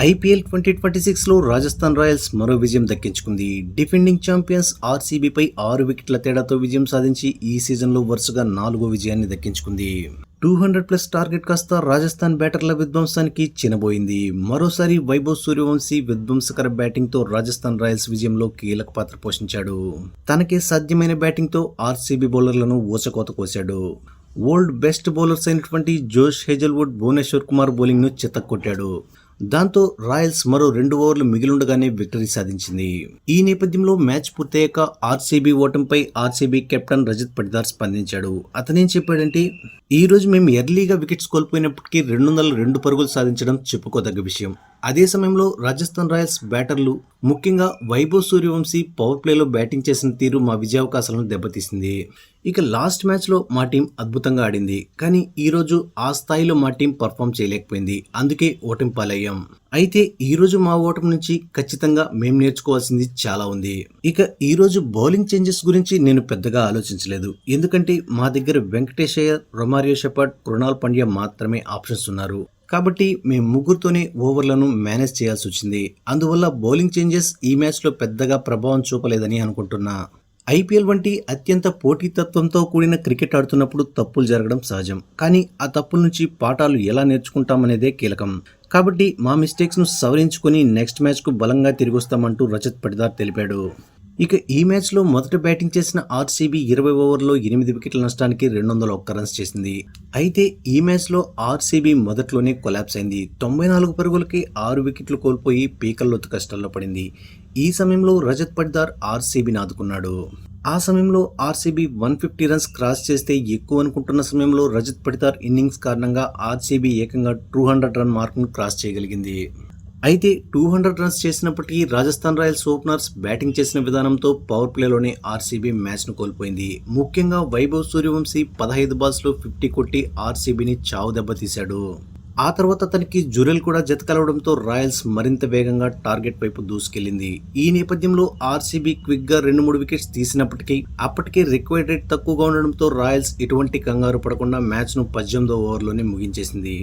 IPL 2026లో Rajasthan Royals మరో విజయం దక్కించుకుంది. డిఫెండింగ్ ఛాంపియన్స్ ఆర్సీబీపై 6 వికెట్ల తేడాతో విజయం సాధించి ఈ సీజన్లో వరుసగా 4వ విజయాన్ని దక్కించుకుంది. 200+ టార్గెట్ కాస్త రాజస్థాన్ బ్యాటర్ల విధ్వంసానికి చినబోయింది. మరోసారి వైభవ్ సూర్యవంశీ విధ్వంసకర బ్యాటింగ్తో రాజస్థాన్ రాయల్స్ విజయంలో కీలక పాత్ర పోషించాడు. తనకే సాధ్యమైన బ్యాటింగ్తో ఆర్సీబీ బౌలర్లను ఊచకోత కోశాడు. వరల్డ్ బెస్ట్ బౌలర్స్ అయినటువంటి జోష్ హేజల్వుడ్, భువనేశ్వర్ కుమార్ బౌలింగ్ను చితక్కొట్టాడు. దాంతో రాయల్స్ మరో 2 ఓవర్లు మిగిలుండగానే విక్టరీ సాధించింది. ఈ నేపథ్యంలో మ్యాచ్ పూర్తయ్యాక ఆర్సీబీ ఓటమిపై ఆర్సీబీ కెప్టెన్ రజత్ పటిదార్ స్పందించాడు. అతనేం చెప్పాడంటే, ఈ రోజు మేము ఎర్లీగా వికెట్స్ కోల్పోయినప్పటికీ 202 పరుగులు సాధించడం చెప్పుకోదగ్గ విషయం. అదే సమయంలో రాజస్థాన్ రాయల్స్ బ్యాటర్లు, ముఖ్యంగా వైభవ్ సూర్యవంశీ పవర్ ప్లేలో బ్యాటింగ్ చేసిన తీరు మా విజయావకాశాలను దెబ్బతీసింది. ఇక లాస్ట్ మ్యాచ్లో మా టీం అద్భుతంగా ఆడింది, కానీ ఈరోజు ఆ స్థాయిలో మా టీం పర్ఫామ్ చేయలేకపోయింది. అందుకే ఓటమి పాలయ్యాం. అయితే ఈరోజు మా ఓటమి నుంచి ఖచ్చితంగా మేము నేర్చుకోవాల్సింది చాలా ఉంది. ఇక ఈరోజు బౌలింగ్ చేంజెస్ గురించి నేను పెద్దగా ఆలోచించలేదు. ఎందుకంటే మా దగ్గర వెంకటేష్ అయ్యర్, రొమారియో షెపర్డ్, కృణాల్ పాండ్యా మాత్రమే ఆప్షన్స్ ఉన్నారు. కాబట్టి మేము ముగ్గురుతోనే ఓవర్లను మేనేజ్ చేయాల్సి వచ్చింది. అందువల్ల బౌలింగ్ చేంజెస్ ఈ మ్యాచ్లో పెద్దగా ప్రభావం చూపలేదని అనుకుంటున్నా. ఐపీఎల్ వంటి అత్యంత పోటీతత్వంతో కూడిన క్రికెట్ ఆడుతున్నప్పుడు తప్పులు జరగడం సహజం. కానీ ఆ తప్పుల నుంచి పాఠాలు ఎలా నేర్చుకుంటామనేదే కీలకం. కాబట్టి మా మిస్టేక్స్ను సవరించుకొని నెక్స్ట్ మ్యాచ్కు బలంగా తిరిగొస్తామంటూ రజత్ పటిదార్ తెలిపాడు. ఇక ఈ మ్యాచ్లో మొదట బ్యాటింగ్ చేసిన ఆర్సీబీ 20 ఓవర్లో 8 వికెట్ల నష్టానికి 201 రన్స్ చేసింది. అయితే ఈ మ్యాచ్లో ఆర్సీబీ మొదట్లోనే కొలాప్స్ అయింది. 94 పరుగులకి 6 వికెట్లు కోల్పోయి పీకల్లోతు కష్టాల్లో పడింది. ఈ సమయంలో రజత్ పటిదార్ ఆర్సీబీని ఆదుకున్నాడు. ఆ సమయంలో ఆర్సీబీ 150 రన్స్ క్రాస్ చేస్తే ఎక్కువ అనుకుంటున్న సమయంలో రజత్ పటిదార్ ఇన్నింగ్స్ కారణంగా ఆర్సీబీ ఏకంగా 200 రన్ మార్కును క్రాస్ చేయగలిగింది. అయితే 200 రన్స్ చేసినప్పటికీ రాజస్థాన్ రాయల్స్ ఓపెనర్స్ బ్యాటింగ్ చేసిన విధానంతో పవర్ ప్లేలోనే ఆర్సీబీ మ్యాచ్ను కోల్పోయింది. ముఖ్యంగా వైభవ్ సూర్యవంశీ 15 బాల్స్లో 50 కొట్టి ఆర్సీబీని చావు దెబ్బతీశాడు. ఆ తర్వాత తనకి జురెల్ కూడా జతకలవడంతో రాయల్స్ మరింత వేగంగా టార్గెట్ వైపు దూసుకెళ్లింది. ఈ నేపథ్యంలో ఆర్సీబీ క్విక్గా 2-3 వికెట్స్ తీసినప్పటికీ అప్పటికే రిక్వైర్డ్ రేట్ తక్కువగా ఉండడంతో రాయల్స్ ఎటువంటి కంగారు పడకుండా మ్యాచ్ను 18వ ఓవర్లోనే ముగించేసింది.